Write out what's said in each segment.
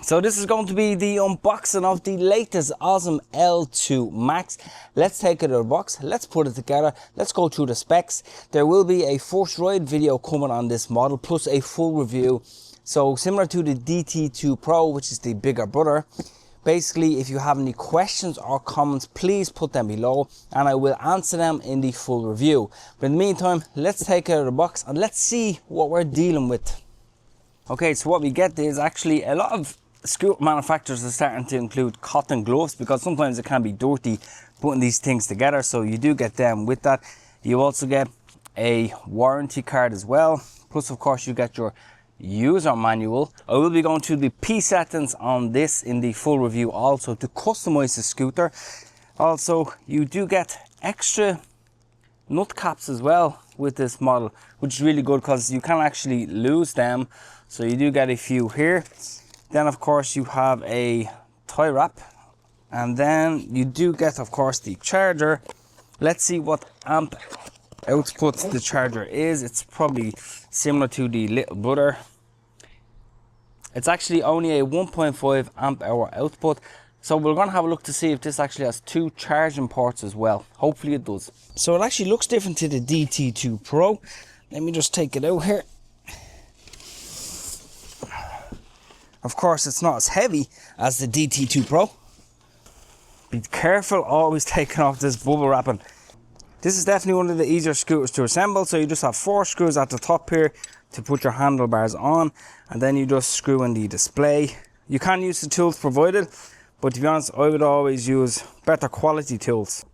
So this is going to be the unboxing of the latest Ausom L2 Max. Let's take it out of the box, let's put it together, let's go through the specs. There will be a first ride video coming on this model, plus a full review. So similar to the DT2 Pro, which is the bigger brother. Basically, if you have any questions or comments, please put them below and I will answer them in the full review. But in the meantime, let's take it out of the box and let's see what we're dealing with. Okay, so what we get is actually a lot of scooter manufacturers are starting to include cotton gloves because sometimes it can be dirty putting these things together, so you do get them with that. You also get a warranty card as well, plus of course you get your user manual. I will be going through the P settings on this in the full review also to customize the scooter. Also, you do get extra nut caps as well with this model, which is really good because you can actually lose them, so you do get a few here. Then of course you have a tie wrap, and then you do get of course the charger. Let's see what amp output the charger is. It's probably similar to the little brother. It's actually only a 1.5 amp hour output, so we're going to have a look to see if this actually has 2 charging ports as well. Hopefully it does. So it actually looks different to the DT2 Pro. Let me just take it out here. Of course, it's not as heavy as the DT2 Pro. Be careful always taking off this bubble wrapping. This is definitely one of the easier scooters to assemble. So you just have 4 screws at the top here to put your handlebars on, and then you just screw in the display. You can use the tools provided, but to be honest, I would always use better quality tools.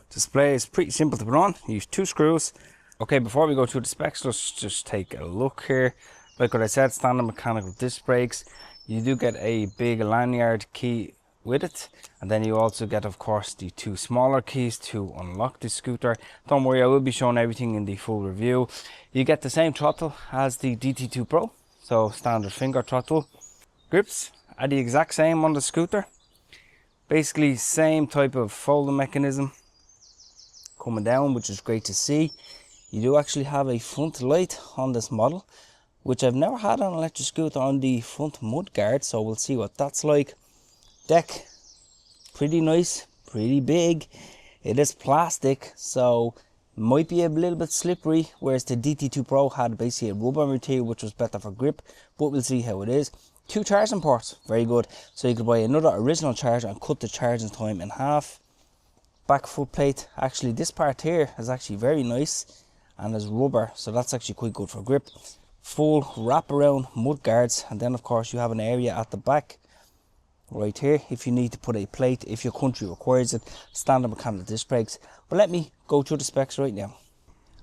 Display is pretty simple to put on. You use 2 screws. Okay, before we go through the specs, let's just take a look here. Like what I said, standard mechanical disc brakes. You do get a big lanyard key with it, and then you also get of course the 2 smaller keys to unlock the scooter. Don't worry, I will be showing everything in the full review. You get the same throttle as the DT2 Pro, so standard finger throttle. Grips are the exact same on the scooter. Basically same type of folding mechanism coming down, which is great to see. You do actually have a front light on this model, which I've never had on an electric scooter, on the front mud guard, so we'll see what that's like. Deck, pretty nice, pretty big. It is plastic, so might be a little bit slippery, whereas the DT2 Pro had basically a rubber material which was better for grip, but we'll see how it is. 2 charging ports, very good. So you could buy another original charger and cut the charging time in half. Back foot plate, actually this part here is actually very nice and is rubber, so that's actually quite good for grip. Full wraparound mud guards, and then of course you have an area at the back right here if you need to put a plate, if your country requires it. Standard mechanical disc brakes. But let me go through the specs right now.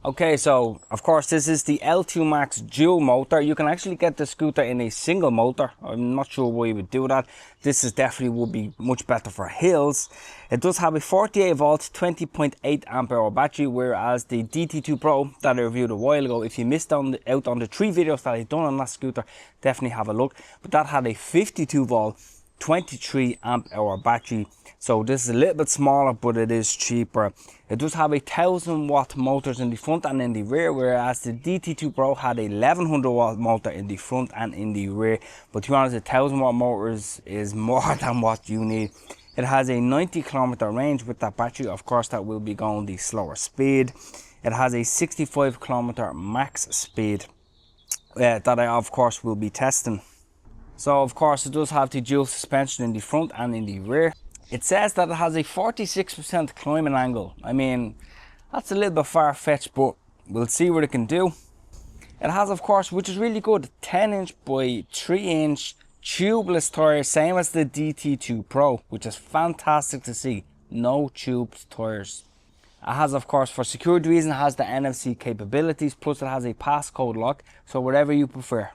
Okay, so of course this is the L2 Max dual motor. You can actually get the scooter in a single motor. I'm not sure why you would do that. This is definitely would be much better for hills. It does have a 48 volt 20.8 amp hour battery, whereas the DT2 Pro that I reviewed a while ago, if you missed out on the 3 videos that I've done on that scooter, definitely have a look. But that had a 52 volt 23 amp hour battery, so this is a little bit smaller, but it is cheaper. It does have a 1000 watt motors in the front and in the rear, whereas the DT2 Pro had a 1100 watt motor in the front and in the rear. But to be honest, a 1000 watt motors is more than what you need. It has a 90 kilometer range with that battery. Of course, that will be going the slower speed. It has a 65 kilometer max speed that I of course will be testing. So of course it does have the dual suspension in the front and in the rear. It says that it has a 46% climbing angle. I mean, that's a little bit far-fetched, but we'll see what it can do. It has of course, which is really good, 10" by 3" tubeless tires, same as the DT2 Pro, which is fantastic to see. No tubes tires. It has of course, for security reasons, it has the NFC capabilities, plus it has a passcode lock, so whatever you prefer.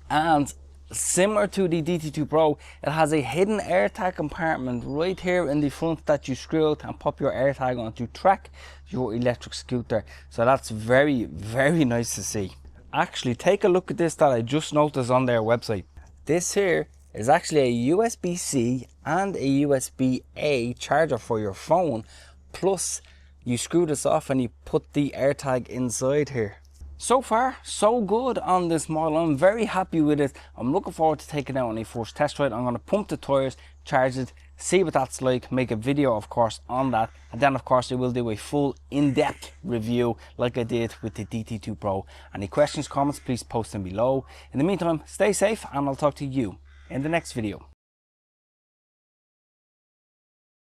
And similar to the DT2 Pro, it has a hidden AirTag compartment right here in the front that you screw out and pop your AirTag on to track your electric scooter. So that's very, very nice to see. Actually, take a look at this that I just noticed on their website. This here is actually a USB-C and a USB-A charger for your phone, plus you screw this off and you put the AirTag inside here. So far, so good on this model. I'm very happy with it. I'm looking forward to taking it out on a first test ride. I'm going to pump the tyres, charge it, see what that's like, make a video of course on that, and then of course I will do a full in-depth review like I did with the DT2 Pro. Any questions, comments, please post them below. In the meantime, stay safe and I'll talk to you in the next video.